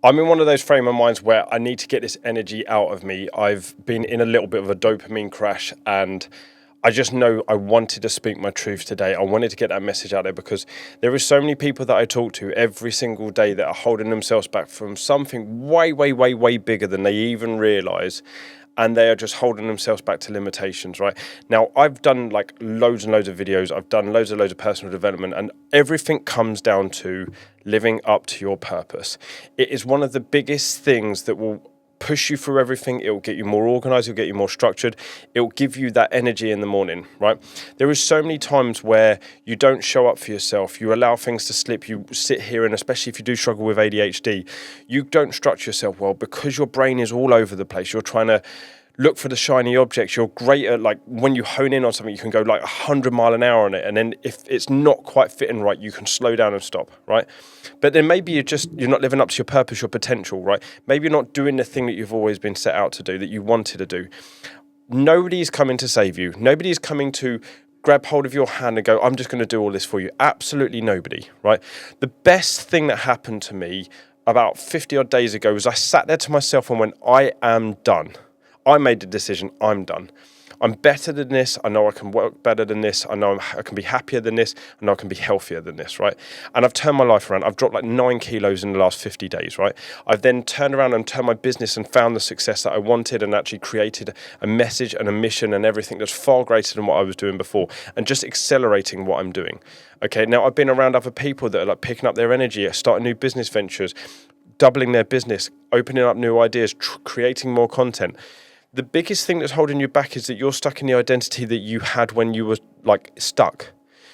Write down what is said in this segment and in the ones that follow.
I'm in one of those frame of minds where I need to get this energy out of me. I've been in a little bit of a dopamine crash, and I just know I wanted to speak my truth today. I wanted to get that message out there because there are so many people that I talk to every single day that are holding themselves back from something way, way, way, way bigger than they even realize. And they are just holding themselves back to limitations, right? Now, I've done like loads and loads of videos. I've done loads and loads of personal development, and everything comes down to living up to your purpose. It is one of the biggest things that will push you through everything. It will get you more organized. It'll get you more structured. It will give you that energy in the morning, right? There is so many times where you don't show up for yourself. You allow things to slip. You sit here, and especially if you do struggle with ADHD, you don't structure yourself well because your brain is all over the place. You're trying to look for the shiny objects. You're great at, like, when you hone in on something, you can go like 100 mile an hour on it. And then if it's not quite fitting right, you can slow down and stop, right? But then maybe you're not living up to your purpose, your potential, right? Maybe you're not doing the thing that you've always been set out to do, that you wanted to do. Nobody's coming to save you. Nobody's coming to grab hold of your hand and go, I'm just going to do all this for you. Absolutely nobody, right? The best thing that happened to me about 50 odd days ago was I sat there to myself and went, I am done. I made the decision, I'm done. I'm better than this. I know I can work better than this. I know I can be happier than this. I know I can be healthier than this, right? And I've turned my life around. I've dropped like 9 kilos in the last 50 days, right? I've then turned around and turned my business and found the success that I wanted and actually created a message and a mission and everything that's far greater than what I was doing before and just accelerating what I'm doing. Okay, now I've been around other people that are like picking up their energy, starting new business ventures, doubling their business, opening up new ideas, creating more content. The biggest thing that's holding you back is that you're stuck in the identity that you had when you were like stuck.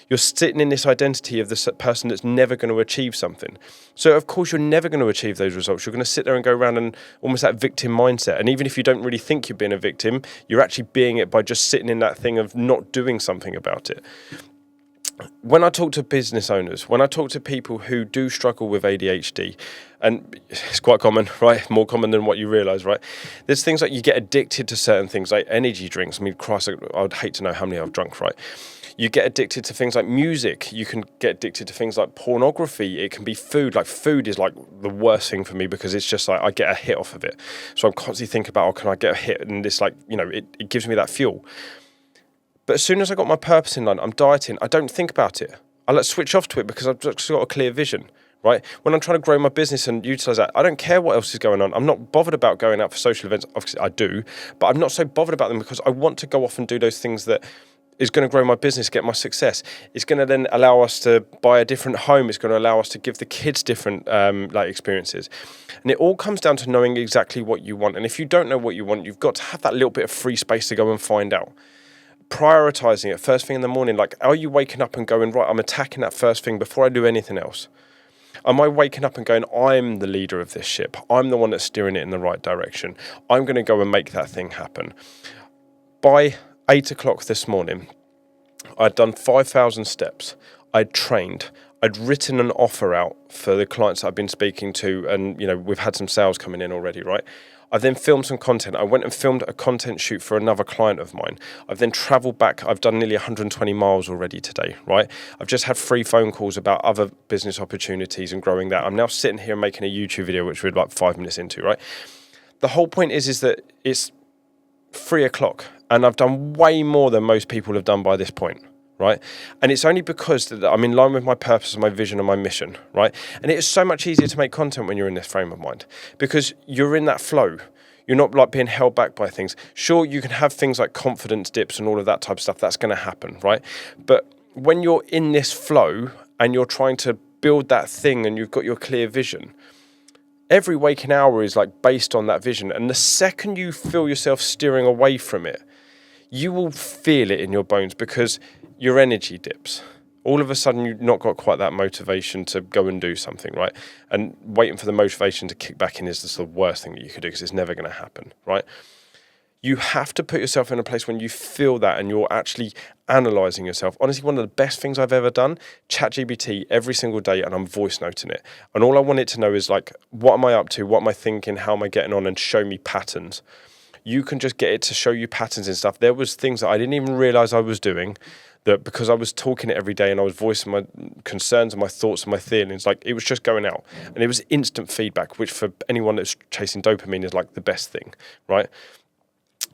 You're sitting in this identity of the person that's never going to achieve something. So of course you're never going to achieve those results. You're going to sit there and go around and almost that victim mindset. And even if you don't really think you're being a victim, you're actually being it by just sitting in that thing of not doing something about it. When I talk to business owners, when I talk to people who do struggle with ADHD, and it's quite common, right? More common than what you realize, right? There's things like you get addicted to certain things like energy drinks. I mean, Christ, I would hate to know how many I've drunk, right? You get addicted to things like music. You can get addicted to things like pornography. It can be food. Like food is like the worst thing for me because it's just like I get a hit off of it. So I'm constantly thinking about, oh, can I get a hit? And this, like, you know, it gives me that fuel. But as soon as I got my purpose in line, I'm dieting, I don't think about it. I let switch off to it because I've just got a clear vision, right? When I'm trying to grow my business and utilize that, I don't care what else is going on. I'm not bothered about going out for social events. Obviously, I do, but I'm not so bothered about them because I want to go off and do those things that is going to grow my business, get my success. It's going to then allow us to buy a different home. It's going to allow us to give the kids different like experiences. And it all comes down to knowing exactly what you want. And if you don't know what you want, you've got to have that little bit of free space to go and find out. Prioritizing it first thing in the morning, like, are you waking up and going, right, I'm attacking that first thing before I do anything else? Am I waking up and going, I'm the leader of this ship, I'm the one that's steering it in the right direction, I'm going to go and make that thing happen? By 8 o'clock this morning, I'd done 5,000 steps, I'd trained, I'd written an offer out for the clients that I've been speaking to, and you know, we've had some sales coming in already, right? I've then filmed some content. I went and filmed a content shoot for another client of mine. I've then traveled back. I've done nearly 120 miles already today, right? I've just had 3 phone calls about other business opportunities and growing that. I'm now sitting here making a YouTube video, which we're like 5 minutes into, right? The whole point is that it's 3 o'clock and I've done way more than most people have done by this point. Right? And it's only because that I'm in line with my purpose and my vision and my mission, right? And it is so much easier to make content when you're in this frame of mind because you're in that flow. You're not like being held back by things. Sure, you can have things like confidence dips and all of that type of stuff. That's going to happen, right? But when you're in this flow and you're trying to build that thing and you've got your clear vision, every waking hour is like based on that vision. And the second you feel yourself steering away from it, you will feel it in your bones because your energy dips. All of a sudden, you've not got quite that motivation to go and do something, right? And waiting for the motivation to kick back in is just the worst thing that you could do because it's never going to happen, right? You have to put yourself in a place when you feel that and you're actually analysing yourself. Honestly, one of the best things I've ever done, ChatGPT every single day, and I'm voice noting it. And all I want it to know is like, what am I up to? What am I thinking? How am I getting on? And show me patterns. You can just get it to show you patterns and stuff. There was things that I didn't even realise I was doing that because I was talking it every day and I was voicing my concerns and my thoughts and my feelings, like it was just going out. And it was instant feedback, which for anyone that's chasing dopamine is like the best thing, right?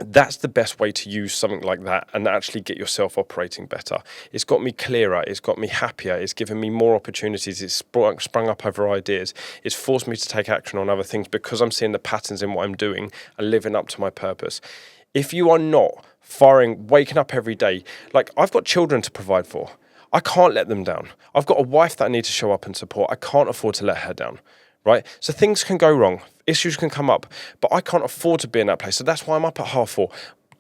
That's the best way to use something like that and actually get yourself operating better. It's got me clearer. It's got me happier. It's given me more opportunities. It's sprung up other ideas. It's forced me to take action on other things because I'm seeing the patterns in what I'm doing and living up to my purpose. If you are not waking up every day, like I've got children to provide for. I can't let them down. I've got a wife that I need to show up and support. I can't afford to let her down. Right? So things can go wrong, issues can come up, but I can't afford to be in that place. So that's why I'm up at 4:30,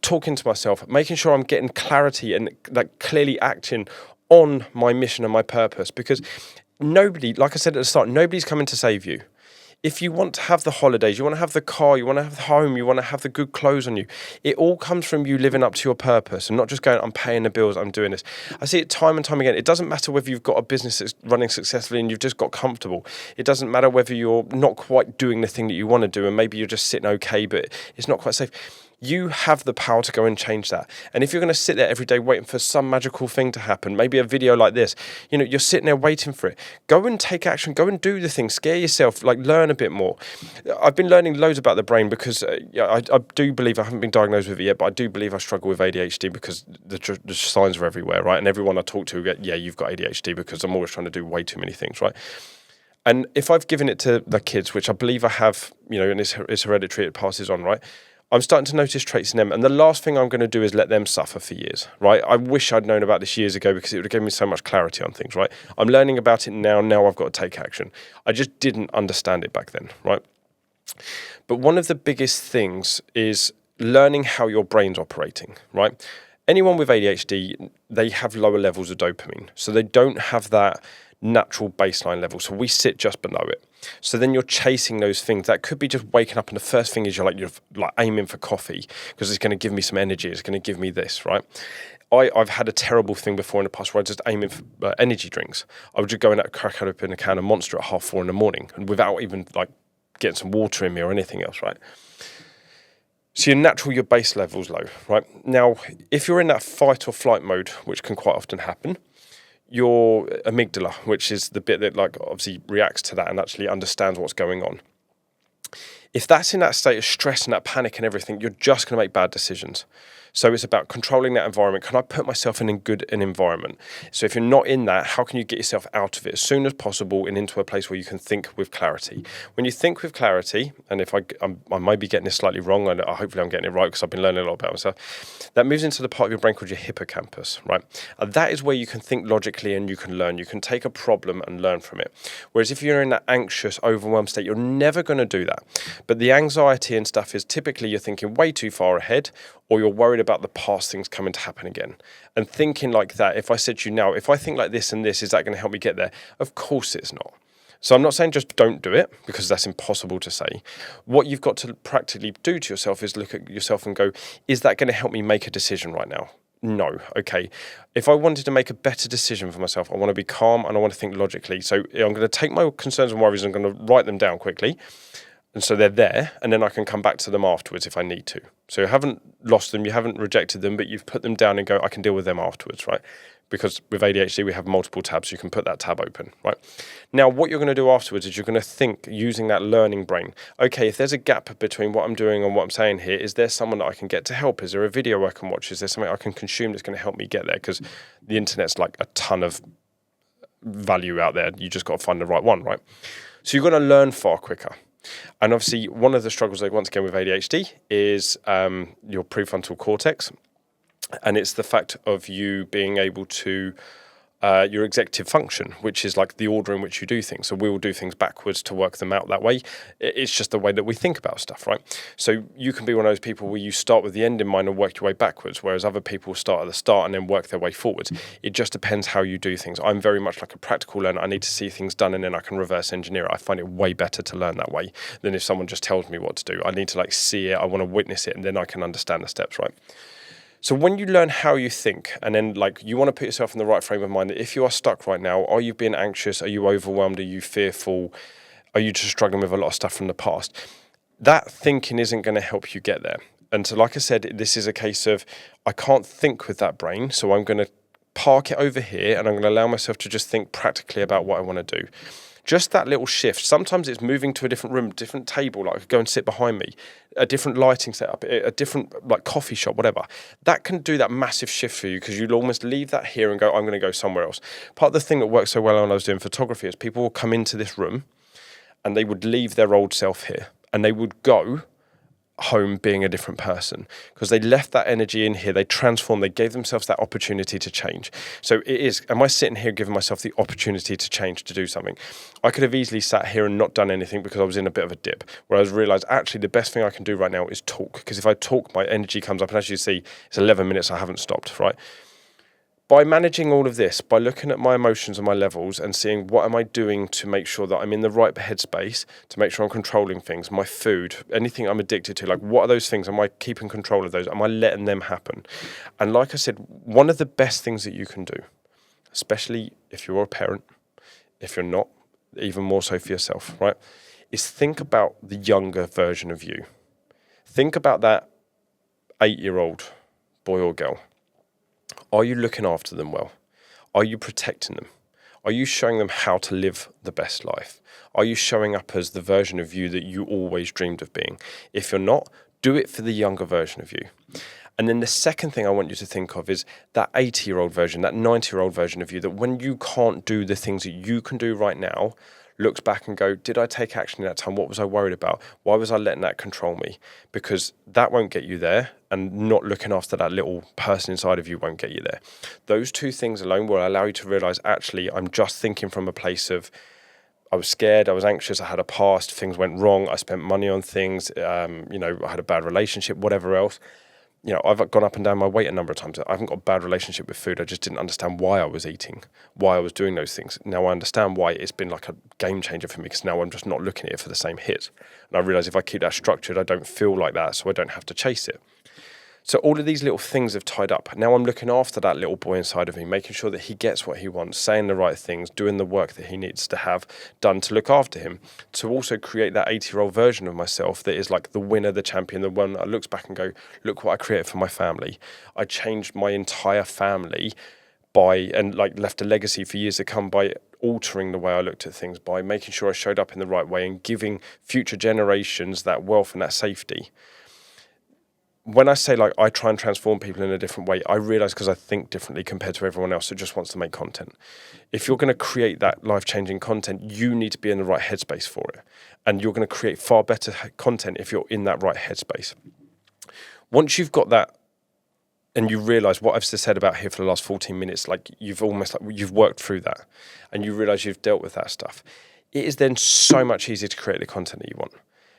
talking to myself, making sure I'm getting clarity and like clearly acting on my mission and my purpose. Because nobody, like I said at the start, nobody's coming to save you. If you want to have the holidays, you want to have the car, you want to have the home, you want to have the good clothes on you, it all comes from you living up to your purpose and not just going, I'm paying the bills, I'm doing this. I see it time and time again. It doesn't matter whether you've got a business that's running successfully and you've just got comfortable. It doesn't matter whether you're not quite doing the thing that you want to do and maybe you're just sitting okay, but it's not quite safe. You have the power to go and change that. And if you're going to sit there every day waiting for some magical thing to happen, maybe a video like this, you're sitting there waiting for it. Go and take action. Go and do the thing. Scare yourself. Like learn a bit more. I've been learning loads about the brain because I do believe I haven't been diagnosed with it yet, but I do believe I struggle with ADHD because the signs are everywhere, right? And everyone I talk to, yeah, you've got ADHD because I'm always trying to do way too many things, right? And if I've given it to the kids, which I believe I have, and it's hereditary, it passes on, right? I'm starting to notice traits in them. And the last thing I'm going to do is let them suffer for years, right? I wish I'd known about this years ago because it would have given me so much clarity on things, right? I'm learning about it now. Now I've got to take action. I just didn't understand it back then, right? But one of the biggest things is learning how your brain's operating, right? Anyone with ADHD, they have lower levels of dopamine. So they don't have that natural baseline level. So we sit just below it. So then you're chasing those things. That could be just waking up and the first thing is you're aiming for coffee because it's going to give me some energy. It's going to give me this, right? I've had a terrible thing before in the past where I was just aiming for energy drinks. I would just go and crack open a can of Monster at 4:30 in the morning and without even getting some water in me or anything else, right? So your base level's low, right? Now, if you're in that fight or flight mode, which can quite often happen, your amygdala, which is the bit that obviously reacts to that and actually understands what's going on. If that's in that state of stress and that panic and everything, you're just going to make bad decisions. So it's about controlling that environment. Can I put myself in an environment? So if you're not in that, how can you get yourself out of it as soon as possible and into a place where you can think with clarity? When you think with clarity, and if I might be getting this slightly wrong, and hopefully I'm getting it right because I've been learning a lot about myself, that moves into the part of your brain called your hippocampus, right? And that is where you can think logically and you can learn. You can take a problem and learn from it. Whereas if you're in that anxious, overwhelmed state, you're never going to do that. But the anxiety and stuff is typically you're thinking way too far ahead, or you're worried about the past things coming to happen again. And thinking like that, if I said to you now, if I think like this and this, is that going to help me get there? Of course it's not. So I'm not saying just don't do it, because that's impossible to say. What you've got to practically do to yourself is look at yourself and go, is that going to help me make a decision right now? No. Okay. If I wanted to make a better decision for myself, I want to be calm and I want to think logically. So I'm going to take my concerns and worries and I'm going to write them down quickly. And so they're there, and then I can come back to them afterwards if I need to. So you haven't lost them, you haven't rejected them, but you've put them down and go, I can deal with them afterwards, right? Because with ADHD, we have multiple tabs. You can put that tab open, right? Now, what you're going to do afterwards is you're going to think using that learning brain. Okay, if there's a gap between what I'm doing and what I'm saying here, is there someone that I can get to help? Is there a video I can watch? Is there something I can consume that's going to help me get there? Because the internet's like a ton of value out there. You just got to find the right one, right? So you're going to learn far quicker. And obviously, one of the struggles, once again, with ADHD is your prefrontal cortex. And it's the fact of you being able to, your executive function, which is like the order in which you do things. So we will do things backwards to work them out that way. It's just the way that we think about stuff, right? So you can be one of those people where you start with the end in mind and work your way backwards, whereas other people start at the start and then work their way forwards. It just depends how you do things. I'm very much like a practical learner. I need to see things done and then I can reverse engineer it. I find it way better to learn that way than if someone just tells me what to do. I need to see it, I want to witness it, and then I can understand the steps, right? So when you learn how you think, and then you want to put yourself in the right frame of mind, that if you are stuck right now, are you being anxious? Are you overwhelmed? Are you fearful? Are you just struggling with a lot of stuff from the past? That thinking isn't going to help you get there. And so like I said, this is a case of I can't think with that brain, so I'm going to park it over here and I'm going to allow myself to just think practically about what I want to do. Just that little shift. Sometimes it's moving to a different room, different table, like go and sit behind me, a different lighting setup, a different like coffee shop, whatever. That can do that massive shift for you because you'll almost leave that here and go, I'm going to go somewhere else. Part of the thing that worked so well when I was doing photography is people would come into this room and they would leave their old self here and they would go home being a different person because they left that energy in here, they transformed, they gave themselves that opportunity to change. So it is, am I sitting here giving myself the opportunity to change, to do something? I could have easily sat here and not done anything because I was in a bit of a dip, where I realised actually the best thing I can do right now is talk, because if I talk my energy comes up, and as you see it's 11 minutes I haven't stopped, right? By managing all of this, by looking at my emotions and my levels and seeing what am I doing to make sure that I'm in the right headspace, to make sure I'm controlling things, my food, anything I'm addicted to, like what are those things? Am I keeping control of those? Am I letting them happen? And like I said, one of the best things that you can do, especially if you're a parent, if you're not, even more so for yourself, right, is think about the younger version of you. Think about that 8-year-old boy or girl. Are you looking after them well? Are you protecting them? Are you showing them how to live the best life? Are you showing up as the version of you that you always dreamed of being? If you're not, do it for the younger version of you. And then the second thing I want you to think of is that 80-year-old version, that 90-year-old version of you, that when you can't do the things that you can do right now, looks back and go, did I take action in that time? What was I worried about? Why was I letting that control me? Because that won't get you there, and not looking after that little person inside of you won't get you there. Those two things alone will allow you to realize, actually, I'm just thinking from a place of, I was scared, I was anxious, I had a past, things went wrong, I spent money on things, I had a bad relationship, whatever else. I've gone up and down my weight a number of times. I haven't got a bad relationship with food. I just didn't understand why I was eating, why I was doing those things. Now I understand why it's been like a game changer for me, because now I'm just not looking at it for the same hit. And I realise if I keep that structured, I don't feel like that, so I don't have to chase it. So all of these little things have tied up. Now I'm looking after that little boy inside of me, making sure that he gets what he wants, saying the right things, doing the work that he needs to have done to look after him, to also create that 80-year-old version of myself that is like the winner, the champion, the one that looks back and go, look what I created for my family. I changed my entire family and left a legacy for years to come by altering the way I looked at things, by making sure I showed up in the right way and giving future generations that wealth and that safety. When I say I try and transform people in a different way, I realize because I think differently compared to everyone else that just wants to make content. If you're going to create that life-changing content, you need to be in the right headspace for it. And you're going to create far better content if you're in that right headspace. Once you've got that, and you realize what I've just said about here for the last 14 minutes, you've worked through that, and you realize you've dealt with that stuff, it is then so much easier to create the content that you want.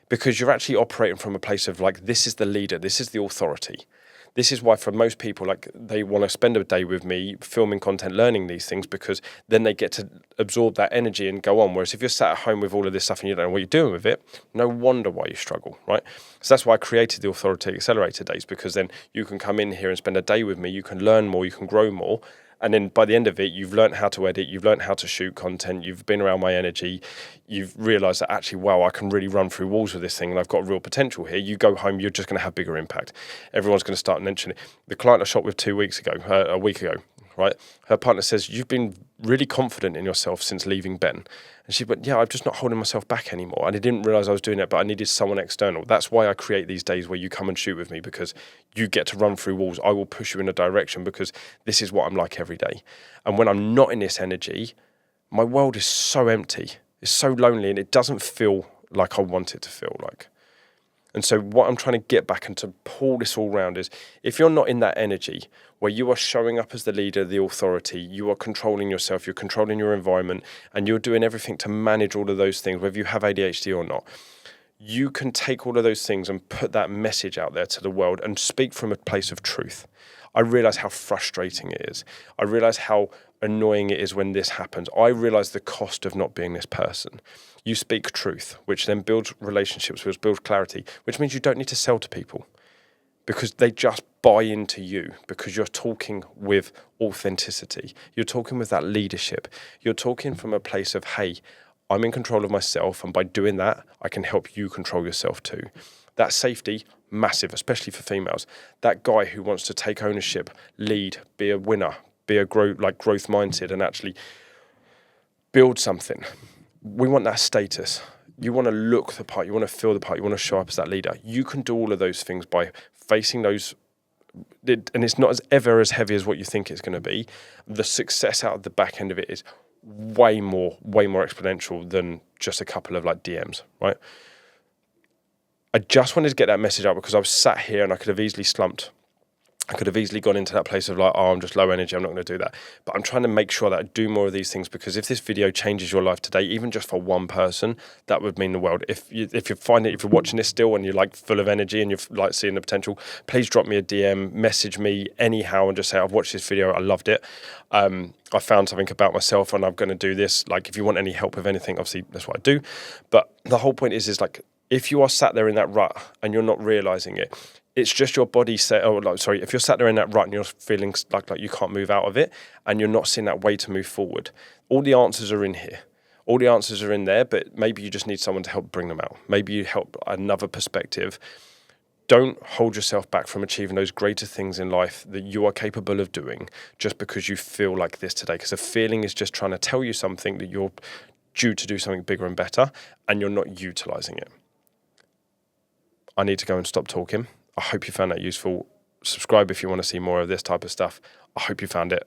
Because you're actually operating from a place of this is the leader, this is the authority. This is why for most people, they want to spend a day with me filming content, learning these things, because then they get to absorb that energy and go on. Whereas if you're sat at home with all of this stuff and you don't know what you're doing with it, no wonder why you struggle, right? So that's why I created the Authority Accelerator days, because then you can come in here and spend a day with me, you can learn more, you can grow more. And then by the end of it, you've learned how to edit, you've learned how to shoot content, you've been around my energy, you've realised that actually, wow, I can really run through walls with this thing and I've got real potential here. You go home, you're just going to have bigger impact. Everyone's going to start mentioning it. The client I shot with a week ago, right? Her partner says, you've been really confident in yourself since leaving Ben. And she went, yeah, I'm just not holding myself back anymore. And I didn't realise I was doing it, but I needed someone external. That's why I create these days where you come and shoot with me, because you get to run through walls. I will push you in a direction because this is what I'm like every day. And when I'm not in this energy, my world is so empty. It's so lonely, and it doesn't feel like I want it to feel like. And so what I'm trying to get back and to pull this all round is, if you're not in that energy where you are showing up as the leader, the authority, you are controlling yourself, you're controlling your environment, and you're doing everything to manage all of those things, whether you have ADHD or not, you can take all of those things and put that message out there to the world and speak from a place of truth. I realize how frustrating it is. I realize how annoying it is when this happens. I realize the cost of not being this person. You speak truth, which then builds relationships, which builds clarity, which means you don't need to sell to people because they just buy into you, because you're talking with authenticity. You're talking with that leadership. You're talking from a place of, hey, I'm in control of myself, and by doing that, I can help you control yourself too. That safety, massive, especially for females. That guy who wants to take ownership, lead, be a winner, be a growth mindset and actually build something. We want that status. You want to look the part, you want to feel the part, you want to show up as that leader. You can do all of those things by facing those, and it's not as heavy as what you think it's going to be. The success out of the back end of it is way more exponential than just a couple of like DMs, right? I just wanted to get that message out because I was sat here and I could have easily slumped. I could have easily gone into that place of like, oh, I'm just low energy, I'm not going to do that. But I'm trying to make sure that I do more of these things, because if this video changes your life today, even just for one person, that would mean the world. If you're watching this still and you're like full of energy and you're like seeing the potential, please drop me a DM, message me anyhow and just say, I've watched this video, I loved it. I found something about myself and I'm going to do this. Like, if you want any help with anything, obviously that's what I do. But the whole point is like, if you are sat there in that rut and you're not realizing it, it's just your body if you're sat there in that rut and you're feeling like you can't move out of it and you're not seeing that way to move forward, all the answers are in here. All the answers are in there, but maybe you just need someone to help bring them out. Maybe you help another perspective. Don't hold yourself back from achieving those greater things in life that you are capable of doing just because you feel like this today. Because a feeling is just trying to tell you something that you're due to do something bigger and better, and you're not utilizing it. I need to go and stop talking. I hope you found that useful. Subscribe if you want to see more of this type of stuff. I hope you found it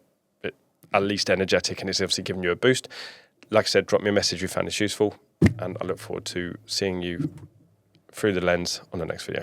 at least energetic and it's obviously given you a boost. Like I said, drop me a message if you found this useful, and I look forward to seeing you through the lens on the next video.